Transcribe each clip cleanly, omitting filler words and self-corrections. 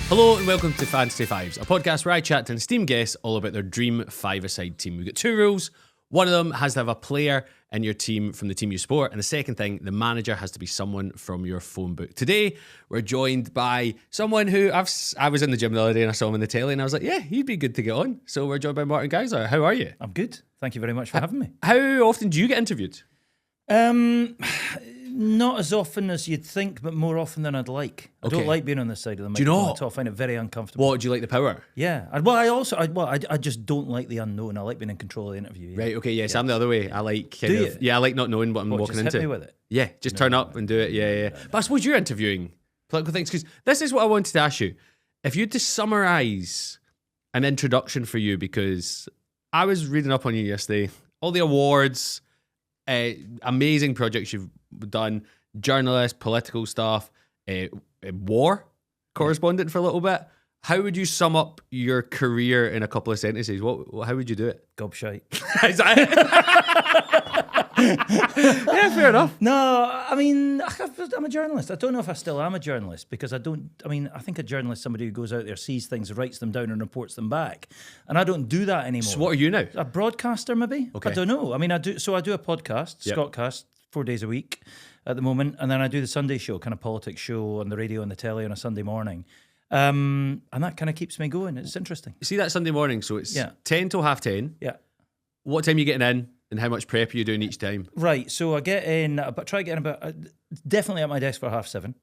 Hello and welcome to Fantasy Fives, a podcast where I chat to an esteemed guests all about their dream five-a-side team. We've got two rules. One of them has to have a player in your team from the team you support, and the second thing, the manager has to be someone from your phone book. Today, we're joined by someone who I was in the gym the other day and I saw him on the telly and I was like, yeah, he'd be good to get on. So we're joined by Martin Giessler. How are you? I'm good. Thank you very much for having me. How often do you get interviewed? Not as often as you'd think, but more often than I'd like. I don't like being on this side of the Do you microphone not? at all. I find it very uncomfortable. What, do you like the power? Yeah. I just don't like the unknown. I like being in control of the interview. Yeah. Right, okay, yes, I'm the other way. I like Do you? I like not knowing what I'm walking just into. hit me with it? Yeah, just turn up and do it. Yeah. But I suppose you're interviewing political things, because this is what I wanted to ask you. If you had to summarise an introduction for you, because I was reading up on you yesterday, all the awards, amazing projects you've done, journalist, political stuff, war correspondent for a little bit. How would you sum up your career in a couple of sentences? How would you do it? Gobshite. Is that it? Yeah, fair enough. No, I mean, I'm a journalist. I don't know if I still am a journalist because I think a journalist is somebody who goes out there, sees things, writes them down and reports them back. And I don't do that anymore. So what are you now? A broadcaster, maybe? Okay. I don't know. I mean, I do a podcast, Yep. Scottcast, 4 days a week at the moment. And then I do the Sunday show, kind of politics show on the radio and the telly on a Sunday morning. And that kind of keeps me going. It's interesting. You see that Sunday morning, so it's 10 till 10:30. Yeah. What time are you getting in and how much prep are you doing each time? Right. So I get in, but try to get in about, definitely at my desk for 7:30.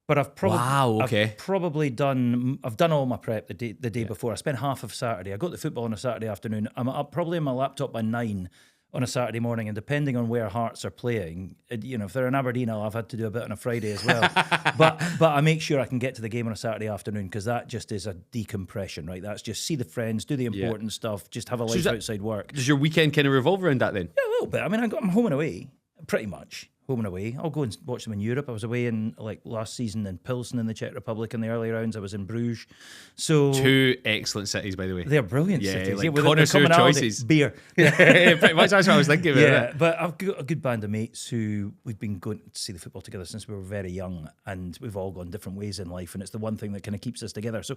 But I've probably done all my prep the day before. I spent half of Saturday. I go to football on a Saturday afternoon. I'm up probably on my laptop by 9 on a Saturday morning, and depending on where Hearts are playing, if they're in Aberdeen, I've had to do a bit on a Friday as well. but I make sure I can get to the game on a Saturday afternoon, because that just is a decompression, right? That's just see the friends, do the important stuff, just have a life outside work. Does your weekend kind of revolve around that then? Yeah, a little bit. I mean, I'm home and away, pretty much. Home and away. I'll go and watch them in Europe. I was away in last season in Pilsen in the Czech Republic in the early rounds. I was in Bruges. So two excellent cities, by the way. They're brilliant cities. Like connoisseur choices. Beer. Yeah, pretty much that's what I was thinking about. Yeah, but I've got a good band of mates who we've been going to see the football together since we were very young, and we've all gone different ways in life, and it's the one thing that kind of keeps us together. So,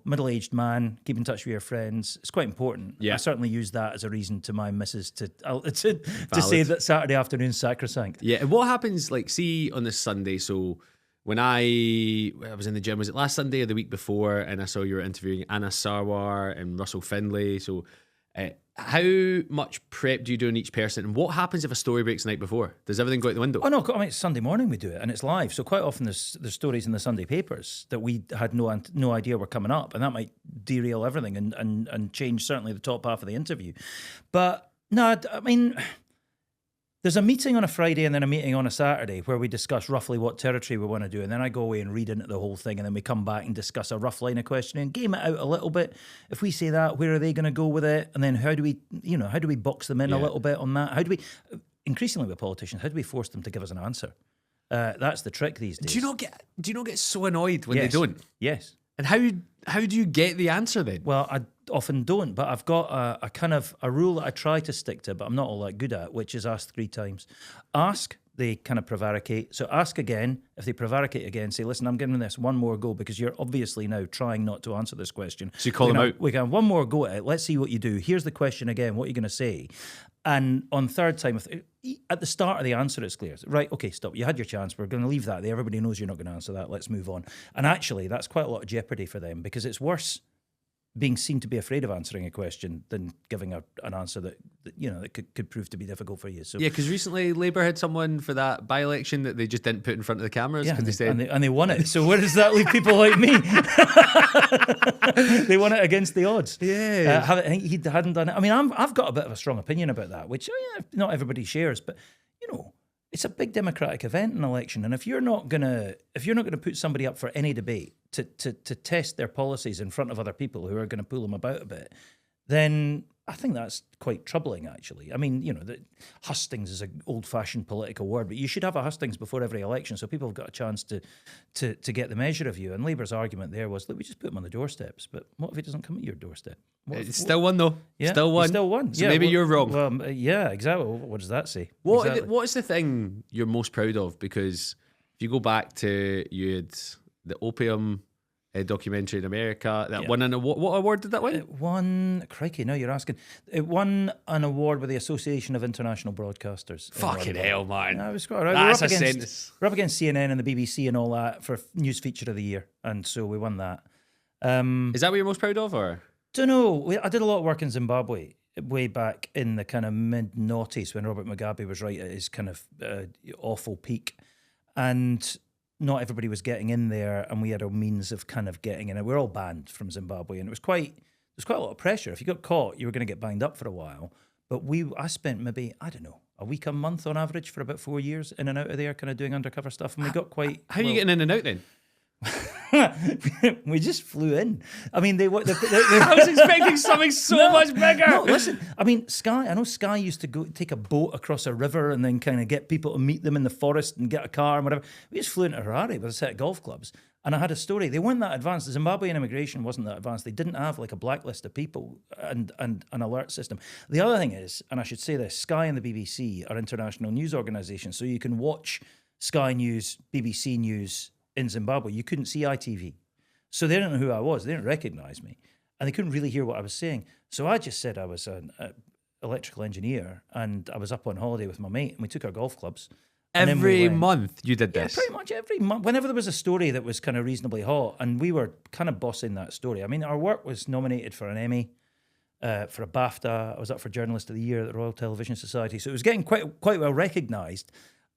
middle-aged man, keep in touch with your friends. It's quite important. Yeah. I certainly use that as a reason to my missus to say that Saturday afternoon's sacrosanct. Yeah, and what happens, see on this Sunday, so when I was in the gym, was it last Sunday or the week before, and I saw you were interviewing Anna Sarwar and Russell Findlay, so how much prep do you do on each person, and what happens if a story breaks the night before? Does everything go out the window? Oh no, I mean, it's Sunday morning we do it, and it's live, so quite often there's stories in the Sunday papers that we had no idea were coming up, and that might derail everything and change certainly the top half of the interview. But no, I mean, there's a meeting on a Friday and then a meeting on a Saturday where we discuss roughly what territory we want to do, and then I go away and read into the whole thing, and then we come back and discuss a rough line of questioning, game it out a little bit. If we say that, where are they going to go with it? And then how do we box them in a little bit on that? How do we, increasingly with politicians, how do we force them to give us an answer? That's the trick these days. Do you not get so annoyed when they don't? Yes. And how do you get the answer then? Well, I often don't, but I've got a kind of a rule that I try to stick to, but I'm not all that good at, which is ask 3 times. Ask, they kind of prevaricate. So ask again. If they prevaricate again, say, listen, I'm giving this one more go because you're obviously now trying not to answer this question. So you call them out. We can have one more go at it. Let's see what you do. Here's the question again. What are you going to say? And on third time, at the start of the answer, it's clear. Right, okay, stop. You had your chance. We're going to leave that there. Everybody knows you're not going to answer that. Let's move on. And actually, that's quite a lot of jeopardy for them, because it's worse being seen to be afraid of answering a question than giving an answer that could prove to be difficult for you. So yeah, because recently Labour had someone for that by-election that they just didn't put in front of the cameras. Yeah, and they won it. So where does that leave people like me? They won it against the odds. Yeah, I think he hadn't done it. I mean, I've got a bit of a strong opinion about that, which not everybody shares, but it's a big democratic event, an election, and if you're not gonna put somebody up for any debate to test their policies in front of other people who are going to pull them about a bit, then I think that's quite troubling, actually. I mean, the hustings is an old-fashioned political word, but you should have a hustings before every election so people have got a chance to get the measure of you. And Labour's argument there was, look, we just put him on the doorsteps, but what if he doesn't come at your doorstep? It's still one, though. Yeah, still one. Still one. So maybe you're wrong. Well, yeah, exactly. What does that say? What's the thing you're most proud of? Because if you go back to, you had the opium documentary in America. That won an award. What award did that win? It won, crikey, now you're asking. It won an award with the Association of International Broadcasters. Fucking hell, man. Yeah, it was quite all right. That's We're a sentence. We're up against CNN and the BBC and all that for News Feature of the Year, and so we won that. Is that what you're most proud of, or? Don't know. I did a lot of work in Zimbabwe way back in the kind of mid-noughties when Robert Mugabe was right at his kind of awful peak. And not everybody was getting in there, and we had a means of kind of getting in. And we're all banned from Zimbabwe, and there's quite a lot of pressure. If you got caught, you were going to get banged up for a while. But I spent maybe, I don't know, a week, a month on average for about 4 years in and out of there, kind of doing undercover stuff. And we got quite... How are you getting in and out then? We just flew in. I mean, they I was expecting something so much bigger. No, listen. I mean, I know Sky used to go take a boat across a river and then kind of get people to meet them in the forest and get a car and whatever. We just flew into Harare with a set of golf clubs. And I had a story. They weren't that advanced. The Zimbabwean immigration wasn't that advanced. They didn't have like a blacklist of people and an alert system. The other thing is, and I should say this, Sky and the BBC are international news organisations, so you can watch Sky News, BBC News in Zimbabwe. You couldn't see ITV. So they didn't know who I was. They didn't recognise me. And they couldn't really hear what I was saying. So I just said I was an electrical engineer and I was up on holiday with my mate and we took our golf clubs. Every month you did this? Yeah, pretty much every month. Whenever there was a story that was kind of reasonably hot, and we were kind of bossing that story. I mean, our work was nominated for an Emmy, for a BAFTA. I was up for Journalist of the Year at the Royal Television Society. So it was getting quite well recognised.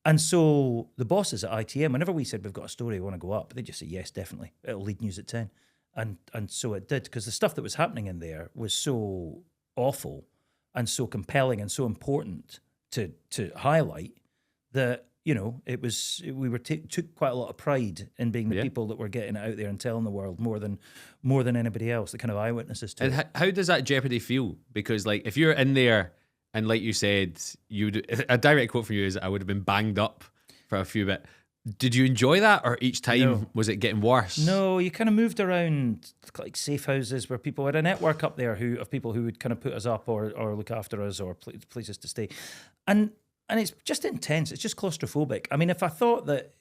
And so the bosses at ITM, whenever we said we've got a story, we want to go up, they just say, yes, definitely. It'll lead news at 10. And so it did, because the stuff that was happening in there was so awful and so compelling and so important to highlight that, you know, it was, we were took quite a lot of pride in being the people that were getting it out there and telling the world more than anybody else, the kind of eyewitnesses to it. And how does that jeopardy feel? Because like if you're in there and like you said, a direct quote from you is, I would have been banged up for a few bit. Did you enjoy that, or each time was it getting worse? No, you kind of moved around like safe houses where people had a network up there of people who would kind of put us up or look after us or places to stay. And it's just intense. It's just claustrophobic. I mean, if I thought that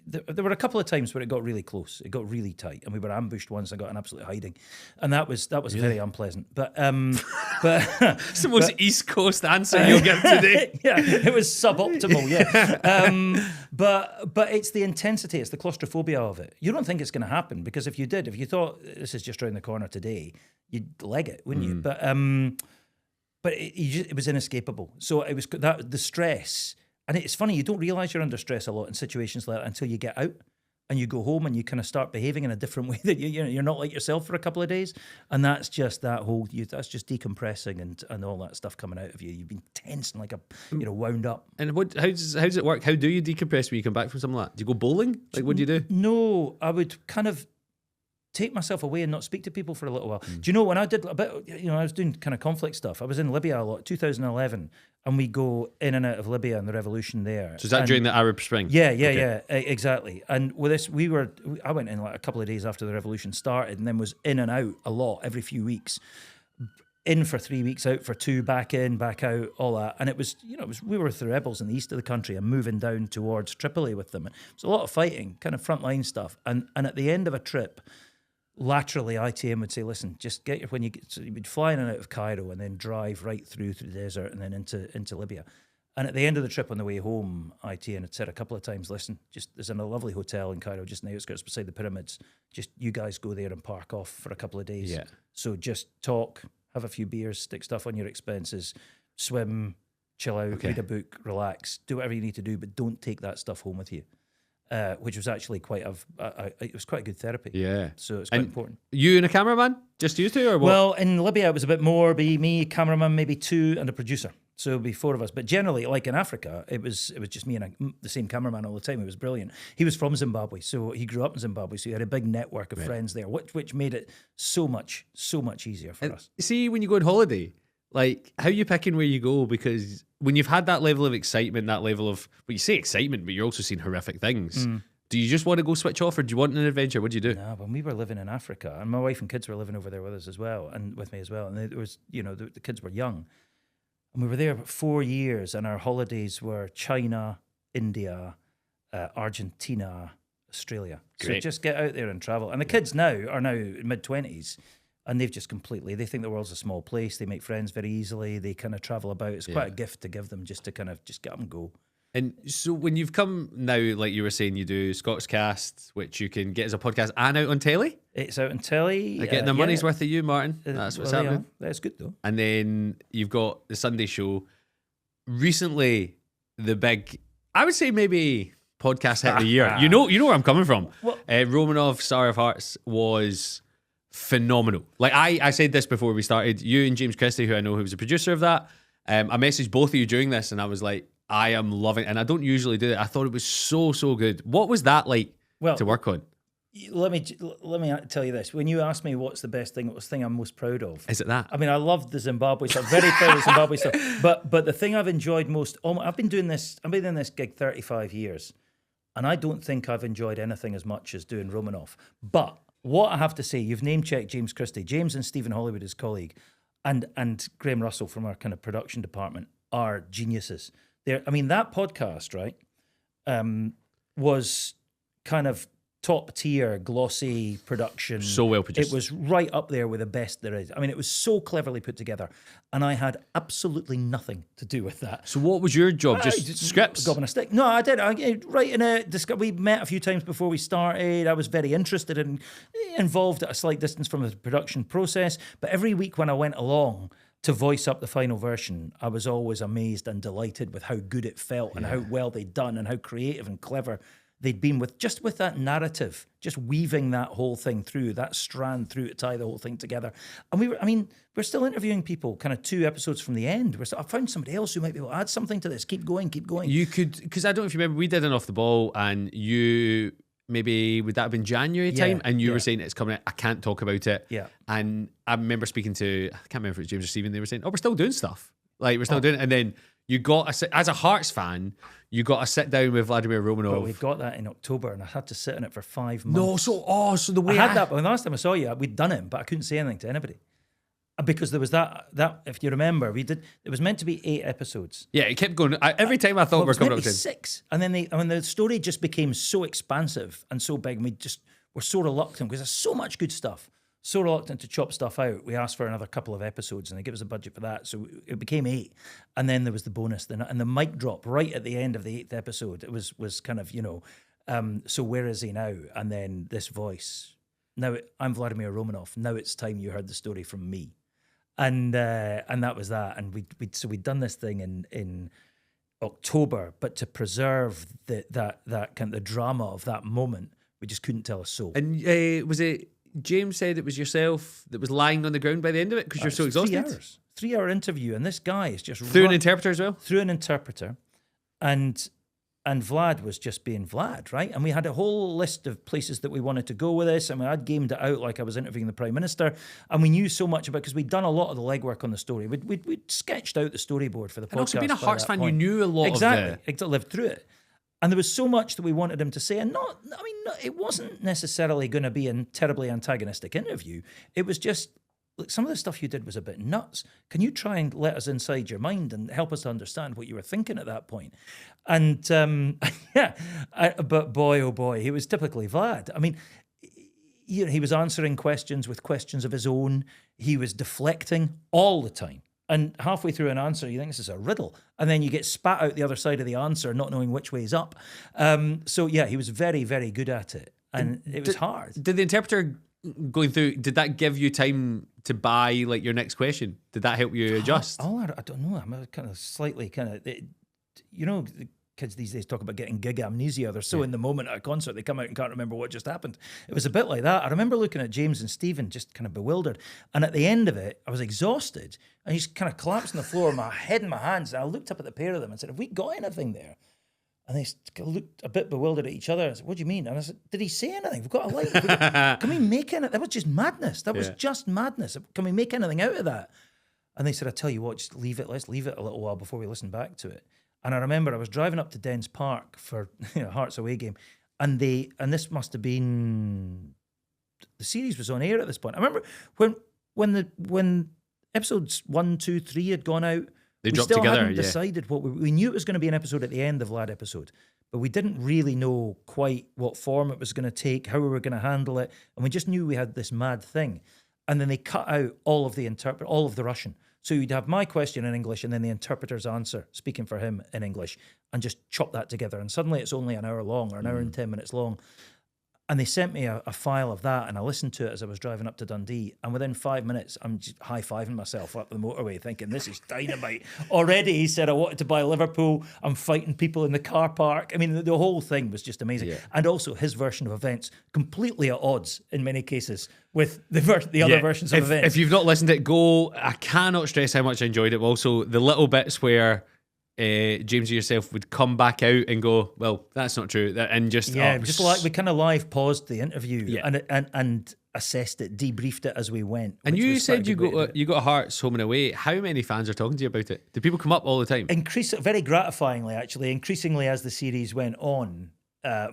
there were a couple of times where it got really close, it got really tight, and we were ambushed once and got an absolute hiding, and that was very unpleasant. But it's the most East Coast answer you'll get today. Yeah, it was suboptimal. Yeah, but it's the intensity, it's the claustrophobia of it. You don't think it's going to happen, because if you thought this is just around the corner today, you'd leg it, wouldn't you? But it was inescapable. So it was the stress. And it's funny, you don't realise you're under stress a lot in situations like that until you get out and you go home and you kind of start behaving in a different way, that you're not like yourself for a couple of days. And that's just that's just decompressing and all that stuff coming out of you. You've been tense and like wound up. And how does it work? How do you decompress when you come back from something like that? Do you go bowling? Like, what do you do? No, I would kind of take myself away and not speak to people for a little while. Do you know, when I did a bit, I was doing kind of conflict stuff. I was in Libya a lot, 2011, and we go in and out of Libya and the revolution there. So is that during the Arab Spring? Yeah, exactly. And with this, I went in like a couple of days after the revolution started, and then was in and out a lot every few weeks. In for 3 weeks, out for 2, back in, back out, all that. And it was, we were with the rebels in the east of the country and moving down towards Tripoli with them. It was a lot of fighting, kind of frontline stuff. And at the end of a trip, laterally, ITM would say, listen, just get so you'd fly in and out of Cairo and then drive right through the desert and then into Libya. And at the end of the trip on the way home, ITM had said a couple of times, listen, there's a lovely hotel in Cairo, just in the outskirts beside the pyramids. Just you guys go there and park off for a couple of days. Yeah. So just talk, have a few beers, stick stuff on your expenses, swim, chill out, read a book, relax, do whatever you need to do, but don't take that stuff home with you. Which was actually it was quite a good therapy. Yeah. So it's quite important. You and a cameraman? Just you two, or what? Well, in Libya it was a bit more, be me, cameraman, maybe 2, and a producer. So it'd be 4 of us. But generally, like in Africa, it was just me and the same cameraman all the time. It was brilliant. He was from Zimbabwe, so he grew up in Zimbabwe, so he had a big network of friends there, which made it so much easier for us. See, when you go on holiday, like, how are you picking where you go? Because when you've had that level of excitement, that level of, well, you say excitement, but you're also seeing horrific things. Do you just want to go switch off, or do you want an adventure? What do you do? No, when we were living in Africa, and my wife and kids were living over there with us as well, and with me as well, and it was, the kids were young, and we were there for 4 years, and our holidays were China, India, Argentina, Australia. Great. So just get out there and travel. And the kids now are mid-20s, and they've just completely, they think the world's a small place. They make friends very easily. They kind of travel about. It's quite a gift to give them just to kind of just get them and go. And so when you've come now, like you were saying, you do Scott's Cast, which you can get as a podcast and out on telly. It's out on telly. They're getting their money's worth of you, Martin. That's what's happening. That's good, though. And then you've got the Sunday show. Recently, the big, I would say maybe podcast hit of the year. You know where I'm coming from. Romanov, Star of Hearts was phenomenal. Like I said this before we started. You and James Christie, who I know who was the producer of that, I messaged both of you during this, and I was like, I am loving it. And I don't usually do that. I thought it was so good. What was that like to work on? Let me tell you this. When you asked me what's the best thing, what's the thing I'm most proud of? Is it that? I mean, I love the Zimbabwe stuff. Very proud of the Zimbabwe stuff. But the thing I've enjoyed most, I've been doing this gig 35 years, and I don't think I've enjoyed anything as much as doing Romanov. But what I have to say, you've name-checked James Christie. James and Stephen Hollywood, his colleague, and Graham Russell from our kind of production department are geniuses. That podcast, right, was kind of top tier, glossy production. So well produced. It was right up there with the best there is. I mean, it was so cleverly put together, and I had absolutely nothing to do with that. So what was your job? Just scripts? Gobbing a stick. No, I did. Writing it. We met a few times before we started. I was very interested and involved at a slight distance from the production process. But every week when I went along to voice up the final version, I was always amazed and delighted with how good it felt and how well they'd done and how creative and clever they'd been with that narrative, just weaving that whole thing through, that strand through to tie the whole thing together. And we're still interviewing people kind of 2 episodes from the end. I found somebody else who might be able to add something to this. Keep going. You could, because I don't know if you remember, we did an Off the Ball, and you, maybe, would that have been January time? And you were saying it's coming out, I can't talk about it. Yeah. And I remember speaking to, I can't remember if it was James or Stephen, they were saying, we're still doing stuff. Like, we're still doing it. And then you got, as a Hearts fan, you got to sit down with Vladimir Romanov. But we got that in October, and I had to sit in it for 5 months. No, so the way I had that, but the last time I saw you, we'd done it, but I couldn't say anything to anybody. Because there was that if you remember, it was meant to be 8 episodes. Yeah, it kept going. Every time I thought we were coming up to 6. And then the story just became so expansive and so big, and we just were so reluctant, because there's so much good stuff. So reluctant to chop stuff out. We asked for another couple of episodes, and they gave us a budget for that. So it became 8. And then there was the bonus. And the mic drop right at the end of the 8th episode. It was kind of, so where is he now? And then this voice. Now, I'm Vladimir Romanov. Now it's time you heard the story from me. And that was that. And we'd done this thing in October, but to preserve that kind of the drama of that moment, we just couldn't tell a soul. And was it... James said it was yourself that was lying on the ground by the end of it because you're so exhausted? 3 hours. 3-hour interview, and this guy is just... Through an interpreter as well? Through an interpreter. And Vlad was just being Vlad, right? And we had a whole list of places that we wanted to go with this. I mean, I'd gamed it out like I was interviewing the Prime Minister, and we knew so much about, because we'd done a lot of the legwork on the story. We'd sketched out the storyboard for the podcast. And also being a Hearts fan, point. you knew a lot of the... Exactly. Lived through it. And there was so much that we wanted him to say, and it wasn't necessarily going to be a terribly antagonistic interview. It was just, look, some of the stuff you did was a bit nuts. Can you try and let us inside your mind and help us to understand what you were thinking at that point? And but boy, oh boy, he was typically Vlad. I mean, he was answering questions with questions of his own. He was deflecting all the time. And halfway through an answer, you think this is a riddle. And then you get spat out the other side of the answer, not knowing which way is up. So, yeah, he was very, very good at it. And it was hard. Did the interpreter going through, did that give you time to buy, like, your next question? Did that help you adjust? I don't know. I'm kind of slightly the kids these days talk about getting gig amnesia. They're so in the moment at a concert, they come out and can't remember what just happened. It was a bit like that. I remember looking at James and Stephen just kind of bewildered. And at the end of it, I was exhausted. And he just kind of collapsed on the floor, my head in my hands. And I looked up at the pair of them and said, have we got anything there? And they looked a bit bewildered at each other. I said, what do you mean? And I said, did he say anything? We've got a light. Can we make anything? That was just madness. That was just madness. Can we make anything out of that? And they said, I tell you what, just leave it. Let's leave it a little while before we listen back to it. And I remember I was driving up to Dens Park for Hearts away game, and this must have been, the series was on air at this point. I remember when episodes 1, 2, 3 had gone out, They we dropped still together. hadn't Yeah. decided what we knew it was going to be an episode at the end of Vlad episode, but we didn't really know quite what form it was going to take, how we were going to handle it, and we just knew we had this mad thing. And then they cut out all of the Russian. So you'd have my question in English and then the interpreter's answer, speaking for him in English, and just chop that together. And suddenly it's only an hour long or an hour and 10 minutes long. And they sent me a file of that, and I listened to it as I was driving up to Dundee. And within 5 minutes, I'm just high-fiving myself up the motorway, thinking, this is dynamite. Already, he said, I wanted to buy Liverpool. I'm fighting people in the car park. I mean, the whole thing was just amazing. Yeah. And also, his version of events, completely at odds in many cases with the other versions of events. If you've not listened to it, go. I cannot stress how much I enjoyed it. Also, the little bits where James and yourself would come back out and go, well, that's not true, and just just like we kind of live paused the interview and assessed it, debriefed it as we went. And you was quite said a good way to do it. you got Hearts home and away. How many fans are talking to you about it? Do people come up all the time? Very gratifyingly, actually. Increasingly as the series went on,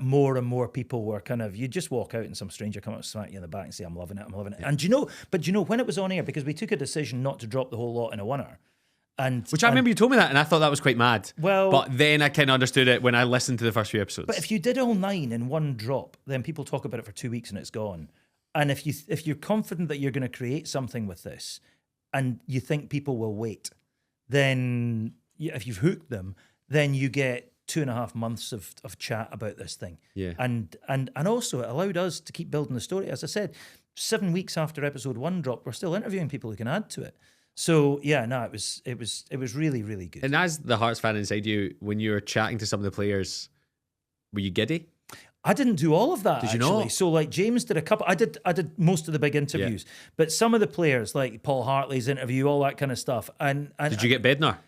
more and more people were kind of, you just walk out and some stranger come up and smack you in the back and say, I'm loving it. And do you know, when it was on air, because we took a decision not to drop the whole lot in a winner. Which I remember you told me that, and I thought that was quite mad. Well, but then I kind of understood it when I listened to the first few episodes. But if you did all 9 in one drop, then people talk about it for 2 weeks and it's gone. And if you're confident that you're going to create something with this, and you think people will wait, then if you've hooked them, then you get 2.5 months of chat about this thing. Yeah. And also it allowed us to keep building the story. As I said, 7 weeks after episode 1 dropped, we're still interviewing people who can add to it. So yeah, no, it was really, really good. And as the Hearts fan inside you, when you were chatting to some of the players, were you giddy? I didn't do all of that. Did you actually. not? So like James did a couple. I did most of the big interviews, but some of the players, like Paul Hartley's interview, all that kind of stuff. And did you get Bednar?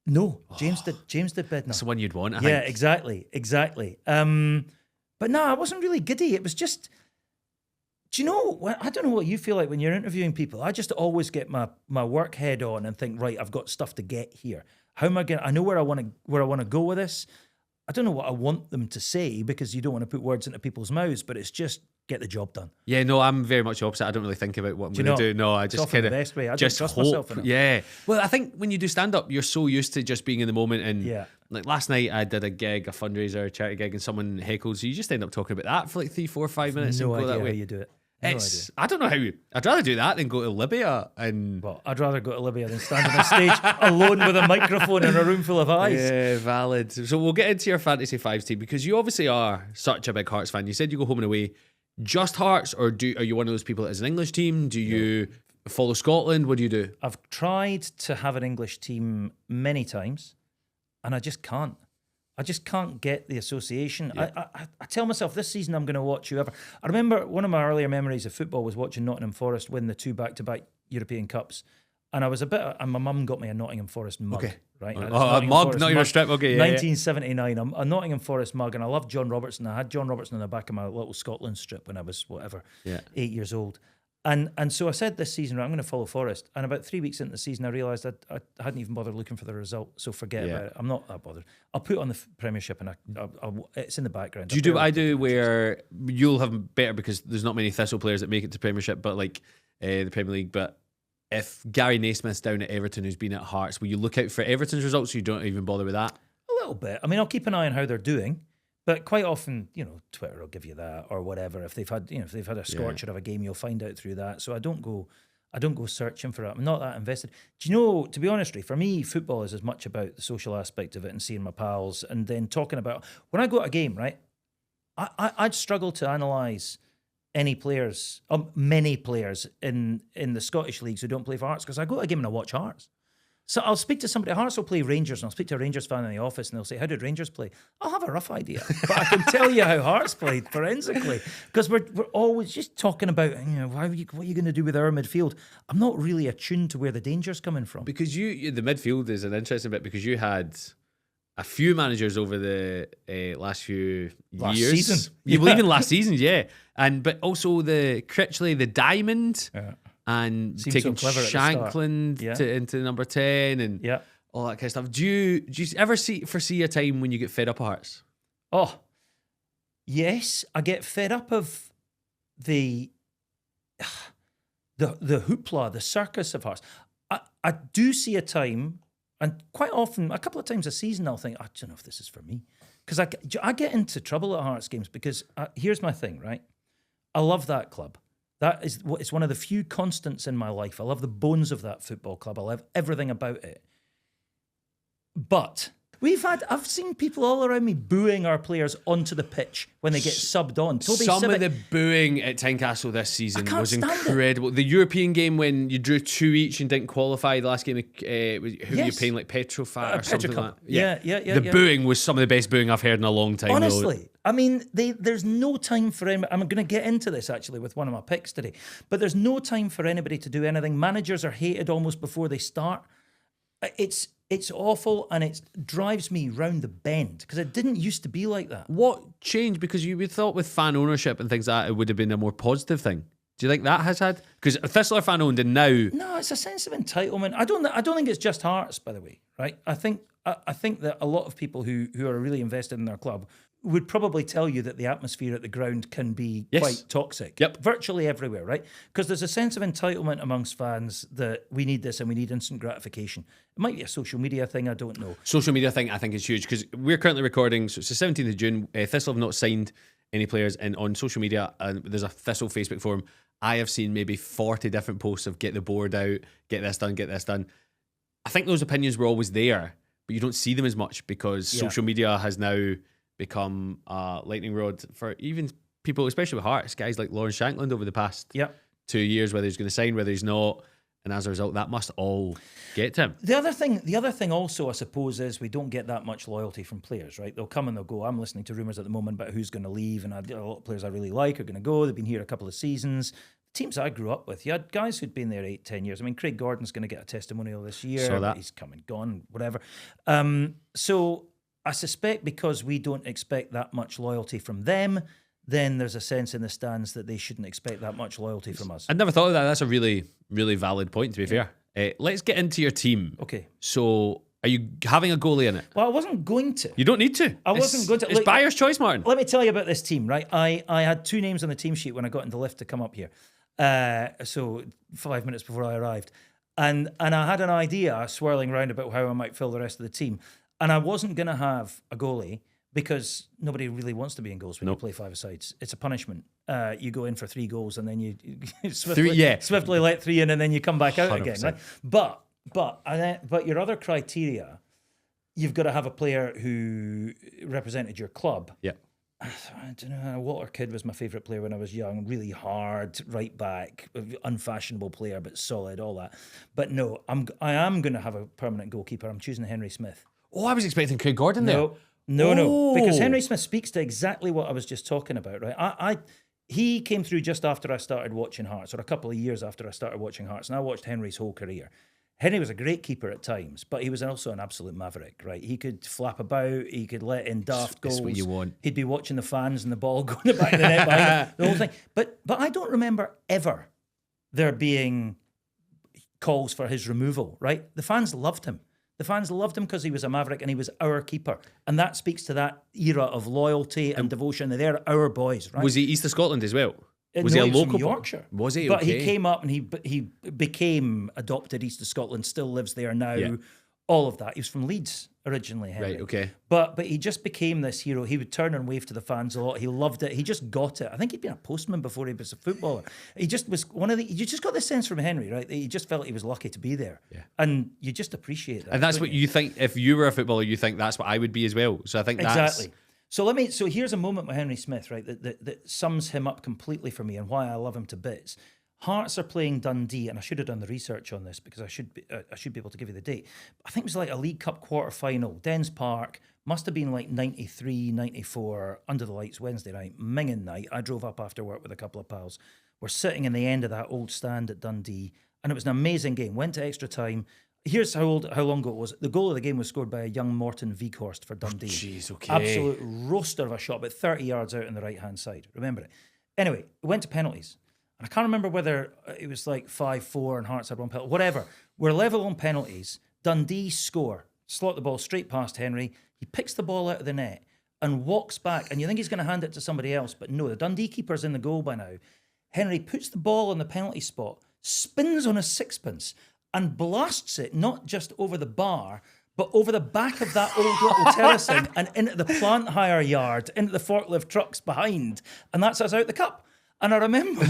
No, James did Bednar. That's the one you'd want. I Yeah, think. exactly. But no, I wasn't really giddy. It was just. Do you know? I don't know what you feel like when you're interviewing people. I just always get my work head on and think, right, I've got stuff to get here. How am I going? I know where I want to go with this. I don't know what I want them to say because you don't want to put words into people's mouths, but it's just get the job done. Yeah, no, I'm very much opposite. I don't really think about what I'm going to do. No, I just kind of the best way. I just trust hope. myself in it. Yeah. Well, I think when you do stand up, you're so used to just being in the moment. And like last night, I did a fundraiser, charity gig, and someone heckled. So you just end up talking about that for like 3, 4, 5 minutes. No and go idea that way. how you do it. I don't know how I'd rather do that than go to Libya and. Well, I'd rather go to Libya than stand on a stage alone with a microphone in a room full of eyes. Yeah, valid. So we'll get into your Fantasy Fives team because you obviously are such a big Hearts fan. You said you go home and away. Just Hearts, or are you one of those people that is an English team? Do you follow Scotland? What do you do? I've tried to have an English team many times, and I just can't. I just can't get the association. Yeah. I tell myself this season I'm going to watch whoever. I remember one of my earlier memories of football was watching Nottingham Forest win the 2 back-to-back European Cups. And I was and my mum got me a Nottingham Forest mug. Okay. Right? A mug, not your strip. Okay, 1979, a Nottingham Forest mug. And I loved John Robertson. I had John Robertson on the back of my little Scotland strip when I was, 8 years old. And so I said this season, right, I'm going to follow Forest. And about 3 weeks into the season, I realised I hadn't even bothered looking for the result. So forget about it. I'm not that bothered. I'll put it on the Premiership and it's in the background. Do you do what I do where you'll have better because there's not many Thistle players that make it to Premiership, but like the Premier League. But if Gary Naismith's down at Everton, who's been at Hearts, will you look out for Everton's results so you don't even bother with that? A little bit. I mean, I'll keep an eye on how they're doing. But quite often, Twitter will give you that or whatever. If they've had, a scorcher of a game, you'll find out through that. So I don't go searching for it. I'm not that invested. Do you know? To be honest, for me, football is as much about the social aspect of it and seeing my pals, and then talking about when I go to a game. Right, I'd struggle to analyse any players, many players in the Scottish leagues who don't play for Hearts because I go to a game and I watch Hearts. So I'll speak to somebody. Hearts will play Rangers, and I'll speak to a Rangers fan in the office, and they'll say, "How did Rangers play?" I'll have a rough idea, but I can tell you how Hearts played forensically because we're always just talking about what are you going to do with our midfield. I'm not really attuned to where the danger's coming from because the midfield is an interesting bit because you had a few managers over the last few years. Season. You believe in last season, yeah, but also the Critchley, the Diamond. Yeah. And seems taking so Shankland into number 10 and all that kind of stuff. Do you ever foresee a time when you get fed up of Hearts? Oh, yes. I get fed up of the hoopla, the circus of Hearts. I do see a time, And quite often, a couple of times a season, I'll think, I don't know if this is for me. Because I get into trouble at Hearts games because here's my thing, right? I love that club. It's one of the few constants in my life. I love the bones of that football club. I love everything about it. But I've seen people all around me booing our players onto the pitch when they get subbed on. Some of the booing at Tynecastle this season was incredible. It. The European game when you drew 2 each and didn't qualify, the last game, who were you playing, like Petrofat or something like that? Yeah. The booing was some of the best booing I've heard in a long time. Honestly, I mean, there's no time for anybody. I'm going to get into this actually with one of my picks today, but there's no time for anybody to do anything. Managers are hated almost before they start. It's awful, and it drives me round the bend because it didn't used to be like that. What changed? Because you would thought with fan ownership and things like that, it would have been a more positive thing. Do you think that has had? Because Thistler fan owned, and now no, it's a sense of entitlement. I don't think it's just Hearts, by the way. Right? I think that a lot of people who are really invested in their club would probably tell you that the atmosphere at the ground can be quite toxic. Yep. Virtually everywhere, right? Because there's a sense of entitlement amongst fans that we need this and we need instant gratification. It might be a social media thing, I don't know. Social media thing, I think, is huge because we're currently recording, so it's the 17th of June. Thistle have not signed any players, and on social media, there's a Thistle Facebook forum. I have seen maybe 40 different posts of get the board out, get this done, get this done. I think those opinions were always there, but you don't see them as much because social media has now become a lightning rod for even people, especially with Hearts, guys like Lawrence Shankland over the past 2 years, whether he's going to sign, whether he's not. And as a result, that must all get to him. The other thing also, I suppose, is we don't get that much loyalty from players, right? They'll come and they'll go. I'm listening to rumours at the moment about who's going to leave, and a lot of players I really like are going to go. They've been here a couple of seasons. Teams I grew up with, you had guys who'd been there 8-10 years. I mean, Craig Gordon's going to get a testimonial this year. Saw that. He's come and gone, whatever. So I suspect because we don't expect that much loyalty from them, then there's a sense in the stands that they shouldn't expect that much loyalty from us. I'd never thought of that. That's a really, really valid point, to be fair. Let's get into your team. Okay. So, are you having a goalie in it? Well, I wasn't going to. You don't need to. I wasn't going to. It's buyer's choice, Martin. Let me tell you about this team, right? I had 2 names on the team sheet when I got in the lift to come up here. So 5 minutes before I arrived. And I had an idea swirling around about how I might fill the rest of the team. And I wasn't going to have a goalie because nobody really wants to be in goals when you play 5-a-sides. It's a punishment. You go in for 3 goals and then you swiftly let 3 in and then you come back out 100%. Again. Right? But your other criteria, you've got to have a player who represented your club. Yeah. I don't know. Walter Kidd was my favourite player when I was young. Really hard, right back, unfashionable player, but solid, all that. But no, I am going to have a permanent goalkeeper. I'm choosing Henry Smith. Oh, I was expecting Craig Gordon there. No, because Henry Smith speaks to exactly what I was just talking about, right? He came through just after I started watching Hearts, or a couple of years after I started watching Hearts, and I watched Henry's whole career. Henry was a great keeper at times, but he was also an absolute maverick, right? He could flap about, he could let in daft goals. That's what you want. He'd be watching the fans and the ball going in the back of the net behind him, the whole thing. But I don't remember ever there being calls for his removal, right? The fans loved him. The fans loved him because he was a maverick and he was our keeper. And that speaks to that era of loyalty and devotion. They're our boys, right? Was he East of Scotland as well? Was he a local from Yorkshire? Was he? But he came up and he became adopted East of Scotland, still lives there now. Yeah. All of that. He was from Leeds originally, Henry. Right, okay. But he just became this hero. He would turn and wave to the fans a lot. He loved it. He just got it. I think he'd been a postman before he was a footballer. He just was you just got this sense from Henry, right? That he just felt he was lucky to be there. Yeah. And you just appreciate that. And that's what you think, if you were a footballer, you think that's what I would be as well. So I think that's... Exactly. So here's a moment with Henry Smith, right, that sums him up completely for me and why I love him to bits. Hearts are playing Dundee, and I should have done the research on this because I should be able to give you the date. I think it was like a League Cup quarter-final, Dens Park, must have been like 93, 94, under the lights Wednesday night, minging night. I drove up after work with a couple of pals. We're sitting in the end of that old stand at Dundee, and it was an amazing game. Went to extra time. Here's how long ago it was. The goal of the game was scored by a young Morton Weghorst for Dundee. Jeez, okay. Absolute roaster of a shot, but 30 yards out on the right-hand side. Remember it. Anyway, it went to penalties. And I can't remember whether it was like 5-4 and Hearts had 1 penalty. Whatever. We're level on penalties. Dundee score. Slot the ball straight past Henry. He picks the ball out of the net and walks back. And you think he's going to hand it to somebody else. But no, the Dundee keeper's in the goal by now. Henry puts the ball on the penalty spot, spins on a sixpence, and blasts it not just over the bar, but over the back of that old little terracing and into the plant hire yard, into the forklift trucks behind, and that's us out the cup. And I remember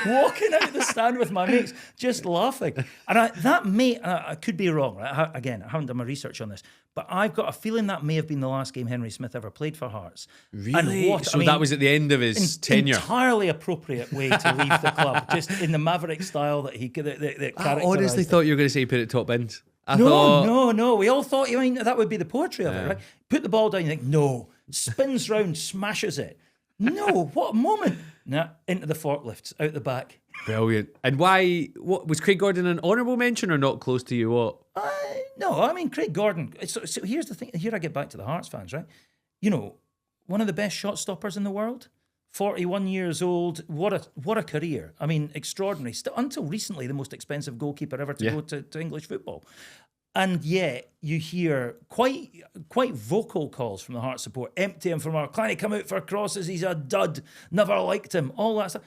walking out the stand with my mates, just laughing. And I could be wrong, right? Again, I haven't done my research on this, but I've got a feeling that may have been the last game Henry Smith ever played for Hearts. Really? That was at the end of his tenure. Entirely appropriate way to leave the club, just in the Maverick style that he could. I honestly thought you were going to say put it top end. No. We all thought, that would be the poetry of it, right? Put the ball down, you think, no. Spins round, smashes it. No, what a moment. Nah, into the forklifts, out the back. Brilliant. And why, what was Craig Gordon an honourable mention or not close to you? What? No, I mean, Craig Gordon, so here's the thing, here I get back to the Hearts fans, right? One of the best shot stoppers in the world, 41 years old, what a career. I mean, extraordinary. Still, until recently, the most expensive goalkeeper ever to go to English football. And yet, you hear quite vocal calls from the Hearts support. Empty him from our, can't he come out for crosses? He's a dud. Never liked him. All that stuff.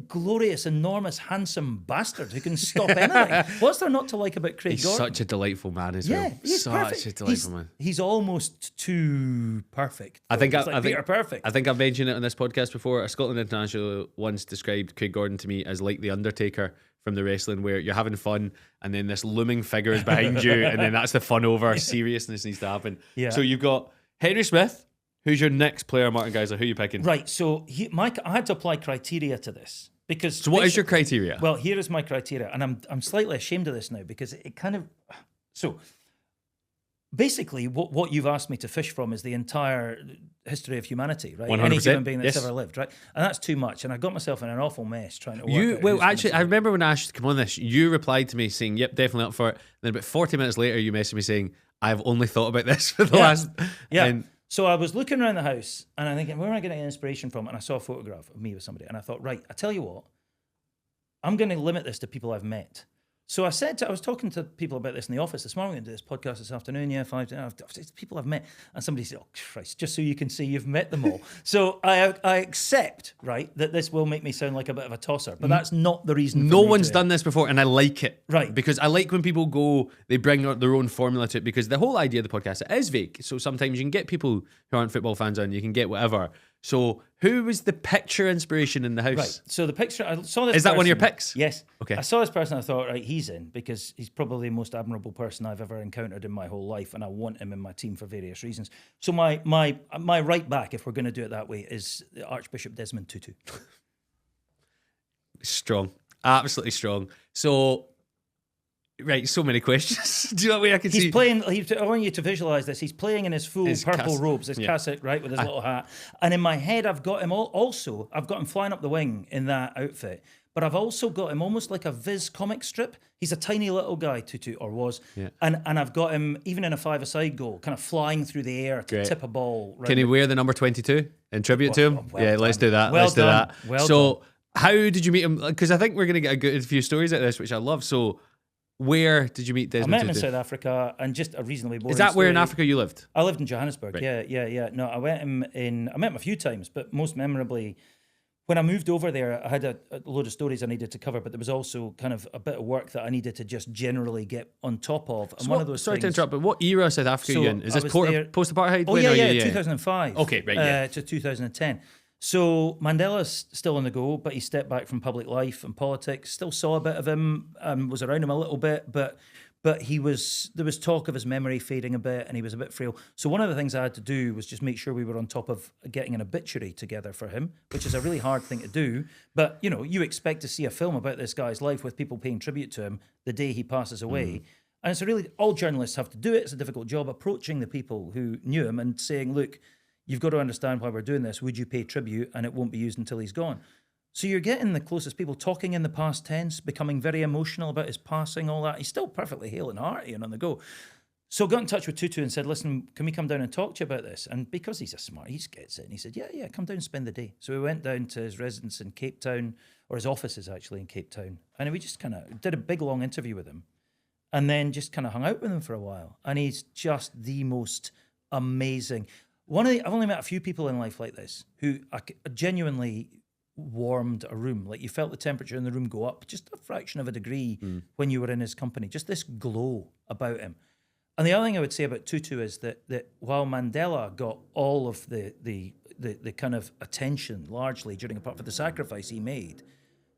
Glorious, enormous, handsome bastard who can stop anything. What's there not to like about Craig Gordon? He's such a delightful man as well. Yeah, he's such perfect. a delightful man. He's almost too perfect. I think perfect. I think I've mentioned it on this podcast before. A Scotland international once described Craig Gordon to me as like the Undertaker from the wrestling, where you're having fun and then this looming figure is behind you, and then that's the fun over. Seriousness needs to happen. Yeah. So you've got Henry Smith. Who's your next player, Martin Giessler? Who are you picking? Right. So I had to apply criteria to this. Because so what is your criteria? Well, here is my criteria, and I'm slightly ashamed of this now because it kind of... So basically what you've asked me to fish from is the entire history of humanity, right? 100%. Any human being that's ever lived, right? And that's too much, and I got myself in an awful mess trying to work out. Well, actually, I remember when I asked you to come on this, you replied to me saying, yep, definitely up for it. Then about 40 minutes later, you messaged me saying, I've only thought about this for the last... Yeah. So I was looking around the house and I'm thinking, where am I getting inspiration from? And I saw a photograph of me with somebody. And I thought, right, I tell you what, I'm going to limit this to people I've met. So I was talking to people about this in the office this morning. I'm going to do this podcast this afternoon. Yeah, people I've met. And somebody said, oh, Christ, just so you can see you've met them all. So I accept, right, that this will make me sound like a bit of a tosser. But that's not the reason. No one's done this before, and I like it. Right. Because I like when people go, they bring out their own formula to it, because the whole idea of the podcast, it is vague. So sometimes you can get people who aren't football fans on, you can get whatever. So who was the picture inspiration in the house? Right. So the picture, I saw this. Is that one of your picks? Yes. Okay. I saw this person, I thought, right, he's in, because he's probably the most admirable person I've ever encountered in my whole life, and I want him in my team for various reasons. So my right back, if we're going to do it that way, is Archbishop Desmond Tutu. Strong. Absolutely strong. So... Right, so many questions. Do you know what I can see? He's playing. I want you to visualize this. He's playing in his full purple robes, his cassock, right, with his little hat. And in my head, I've got him I've got him flying up the wing in that outfit. But I've also got him almost like a Viz comic strip. He's a tiny little guy, Tutu, or was. Yeah. And I've got him, even in a five-a-side goal, kind of flying through the air to tip a ball. Can he wear the number 22 in tribute to him? Let's do that. Let's do that. Well done. How did you meet him? Because I think we're going to get a good few stories out of this, which I love. So... Where did you meet Desmond Tutu? I met him in South Africa, and just a reasonably boring Is that where story. in Africa you lived? I lived in Johannesburg, right. Yeah. No, I met him a few times, but most memorably, when I moved over there, I had a load of stories I needed to cover, but there was also kind of a bit of work that I needed to just generally get on top of. And so sorry to interrupt, but what era of South Africa are you in? Is this post-apartheid? Oh, yeah, 2005. Okay, right, to 2010. So Mandela's still on the go, but he stepped back from public life and politics. Still saw a bit of him, was around him a little bit, but there was talk of his memory fading a bit, and he was a bit frail. So one of the things I had to do was just make sure we were on top of getting an obituary together for him, which is a really hard thing to do. But you expect to see a film about this guy's life with people paying tribute to him the day he passes away. And it's all journalists have to do it. It's a difficult job approaching the people who knew him and saying, look, you've got to understand why we're doing this. Would you pay tribute? And it won't be used until he's gone. So you're getting the closest people talking in the past tense, becoming very emotional about his passing, all that. He's still perfectly hale and hearty and on the go. So I got in touch with Tutu and said, listen, can we come down and talk to you about this? And because he's he just gets it. And he said, yeah, come down and spend the day. So we went down to his residence in Cape Town, or his office is actually in Cape Town. And we just kind of did a big, long interview with him. And then just kind of hung out with him for a while. And he's just the most amazing... I've only met a few people in life like this who are genuinely warmed a room. Like you felt the temperature in the room go up just a fraction of a degree when you were in his company. Just this glow about him. And the other thing I would say about Tutu is that while Mandela got all of the kind of attention largely during apart from the sacrifice he made,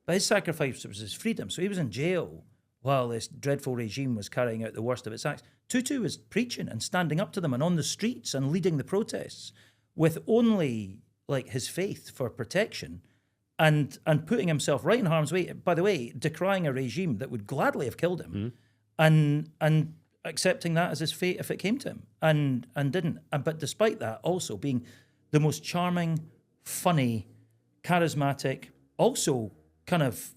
but his sacrifice was his freedom. So he was in jail while this dreadful regime was carrying out the worst of its acts. Tutu was preaching and standing up to them and on the streets and leading the protests with only like his faith for protection and putting himself right in harm's way. By the way, decrying a regime that would gladly have killed him and accepting that as his fate if it came to him and didn't. But despite that, also being the most charming, funny, charismatic, also kind of,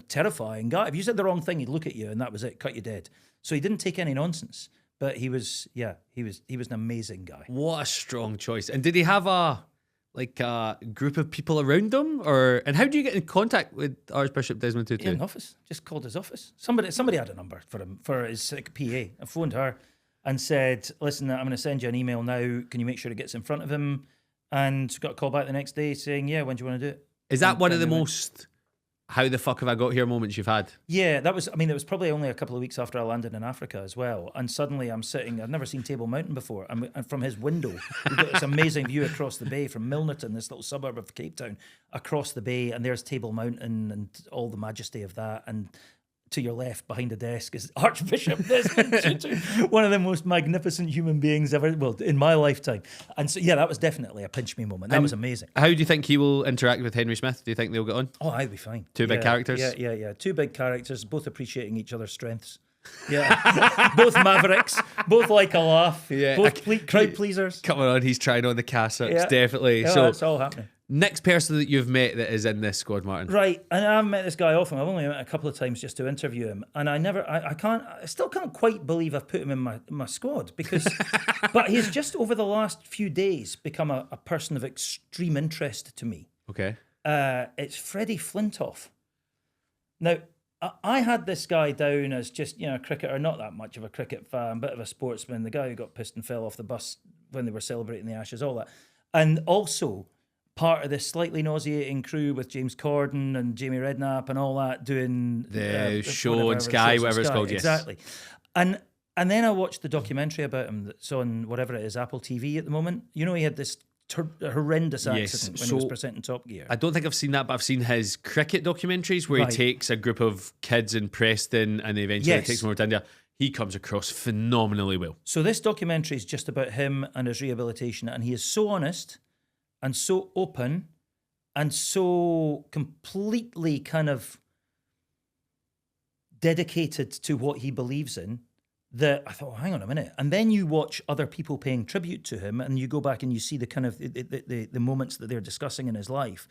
terrifying guy. If you said the wrong thing, he'd look at you and that was it, cut you dead. So he didn't take any nonsense, but he was an amazing guy. What a strong choice. And did he have a group of people around him, and how do you get in contact with Archbishop Desmond Tutu? In office, just called his office. Somebody had a number for him for his PA. I phoned her and said, "Listen, I'm going to send you an email now. Can you make sure it gets in front of him?" And got a call back the next day saying, "Yeah, when do you want to do it?" Is that one of the most "how the fuck have I got here" moments you've had? Yeah, that was. I mean, it was probably only a couple of weeks after I landed in Africa as well, and suddenly I'm sitting. I've never seen Table Mountain before, and from his window, we've got this amazing view across the bay from Milnerton, this little suburb of Cape Town, across the bay, and there's Table Mountain and all the majesty of that, and to your left, behind the desk, is Archbishop Desmond Tutu, one of the most magnificent human beings ever, well, in my lifetime. And so, yeah, that was definitely a pinch me moment. That was amazing. How do you think he will interact with Henry Smith? Do you think they'll get on? Oh, I'd be fine. Two big characters? Yeah. Two big characters, both appreciating each other's strengths. Yeah. Both mavericks, both like a laugh, both crowd pleasers. Coming on, he's trying on the cassocks, definitely. Yeah, so it's all happening. Next person that you've met that is in this squad, Martin. Right, and I haven't met this guy often. I've only met him a couple of times just to interview him, and I still can't quite believe I've put him in my squad because, but he's just over the last few days become a person of extreme interest to me. Okay. It's Freddie Flintoff. Now, I had this guy down as just, a cricketer, not that much of a cricket fan, bit of a sportsman, the guy who got pissed and fell off the bus when they were celebrating the Ashes, all that. And also part of this slightly nauseating crew with James Corden and Jamie Redknapp and all that doing the show on Sky, whatever it's called, yes. Exactly. And then I watched the documentary about him that's on whatever it is, Apple TV at the moment. He had this horrendous accident when he was presenting Top Gear. I don't think I've seen that, but I've seen his cricket documentaries where he takes a group of kids in Preston and eventually takes them over to India. He comes across phenomenally well. So this documentary is just about him and his rehabilitation, and he is so honest and so open and so completely kind of dedicated to what he believes in that I thought, hang on a minute. And then you watch other people paying tribute to him and you go back and you see the kind of the moments that they're discussing in his life.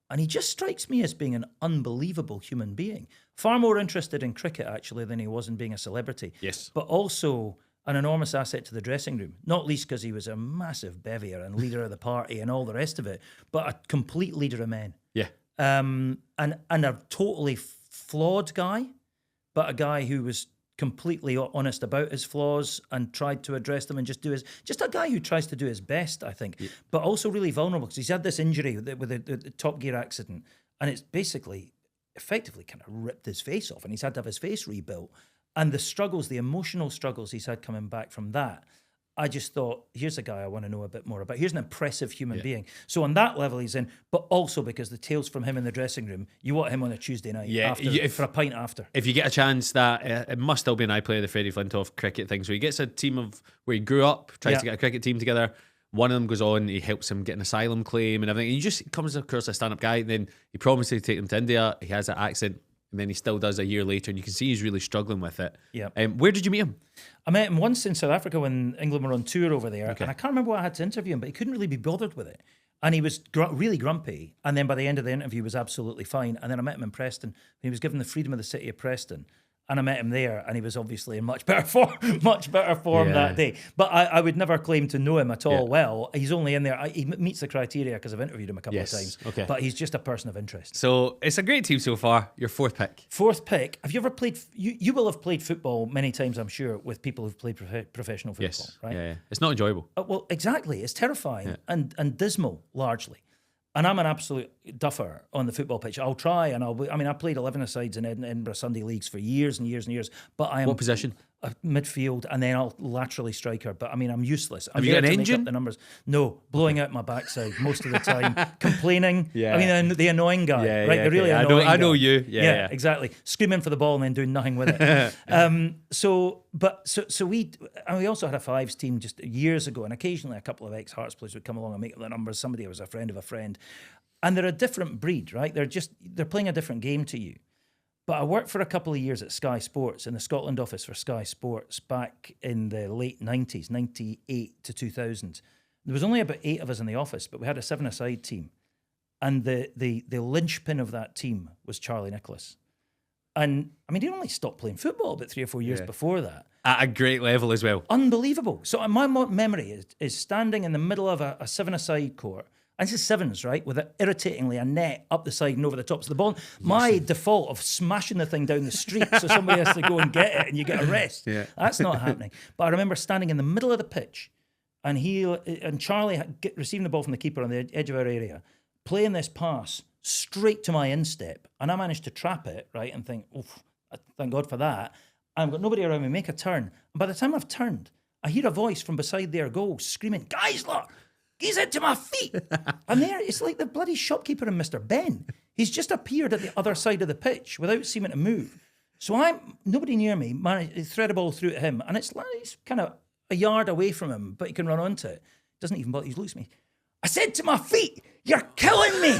And he just strikes me as being an unbelievable human being. Far more interested in cricket, actually, than he was in being a celebrity. Yes. But also an enormous asset to the dressing room, not least because he was a massive bevier and leader of the party and all the rest of it, but a complete leader of men. Yeah. And a totally flawed guy, but a guy who was completely honest about his flaws and tried to address them and just a guy who tries to do his best, I think, but also really vulnerable because he's had this injury with the Top Gear accident and it's basically effectively kind of ripped his face off and he's had to have his face rebuilt. And the struggles, the emotional struggles he's had coming back from that, I just thought, here's a guy I want to know a bit more about. Here's an impressive human being. So on that level, he's in, but also because the tales from him in the dressing room, you want him on a Tuesday night for a pint after. If you get a chance, that it must still be an iPlayer, the Freddie Flintoff cricket thing. So he gets a team of where he grew up, tries to get a cricket team together. One of them goes on, he helps him get an asylum claim and everything. He just comes across a stand-up guy, and then he promises to take him to India. He has that accent. And then he still does a year later, and you can see he's really struggling with it. Yeah. Where did you meet him? I met him once in South Africa when England were on tour over there, and I can't remember what I had to interview him, but he couldn't really be bothered with it. And he was really grumpy, and then by the end of the interview, he was absolutely fine. And then I met him in Preston. He was given the freedom of the city of Preston. And I met him there, and he was obviously in much better form that day. But I would never claim to know him at all well. He's only in there. He meets the criteria because I've interviewed him a couple of times. Okay. But he's just a person of interest. So it's a great team so far. Your fourth pick. Fourth pick. Have you ever played? You will have played football many times, I'm sure, with people who've played professional football. Yes. Right? Yeah. It's not enjoyable. Well, exactly. It's terrifying and dismal, largely. And I'm an absolute duffer on the football pitch. I'll try, and I played 11-a-sides in Edinburgh Sunday leagues for years and years and years. But I am What position? A midfield, and then I'll laterally striker. But I mean, I'm useless. I'm Have you got there an to make engine? up the numbers. No, blowing out my backside most of the time, complaining. Yeah. I mean, the annoying guy, Yeah, right? yeah, The really okay. annoying I know guy. you. Yeah. Exactly. Screaming for the ball and then doing nothing with it. So we also had a fives team just years ago, and occasionally a couple of ex-Hearts players would come along and make up the numbers. Somebody who was a friend of a friend. And they're a different breed, right? They're playing a different game to you. But I worked for a couple of years at Sky Sports in the Scotland office for Sky Sports back in the late 90s, 98 to 2000. There was only about 8 of us in the office, but we had a 7-a-side team. And the linchpin of that team was Charlie Nicholas. And I mean, he only stopped playing football about 3 or 4 years before that. At a great level as well. Unbelievable. So my memory is standing in the middle of a 7-a-side court. And this is sevens, right? With irritatingly a net up the side and over the tops of the ball. My default of smashing the thing down the street so somebody has to go and get it and you get a rest. Yeah. That's not happening. But I remember standing in the middle of the pitch and Charlie receiving the ball from the keeper on the edge of our area, playing this pass straight to my instep. And I managed to trap it, right? And think, oof, thank God for that. And I've got nobody around me, make a turn. And by the time I've turned, I hear a voice from beside their goal screaming, Geissler! He's into my feet. And there, it's like the bloody shopkeeper in Mr. Ben. He's just appeared at the other side of the pitch without seeming to move. So nobody near me managed to thread a ball through to him. And it's like he's kind of a yard away from him, but he can run onto it. Doesn't even bother. He looks at me. I said to my feet, you're killing me.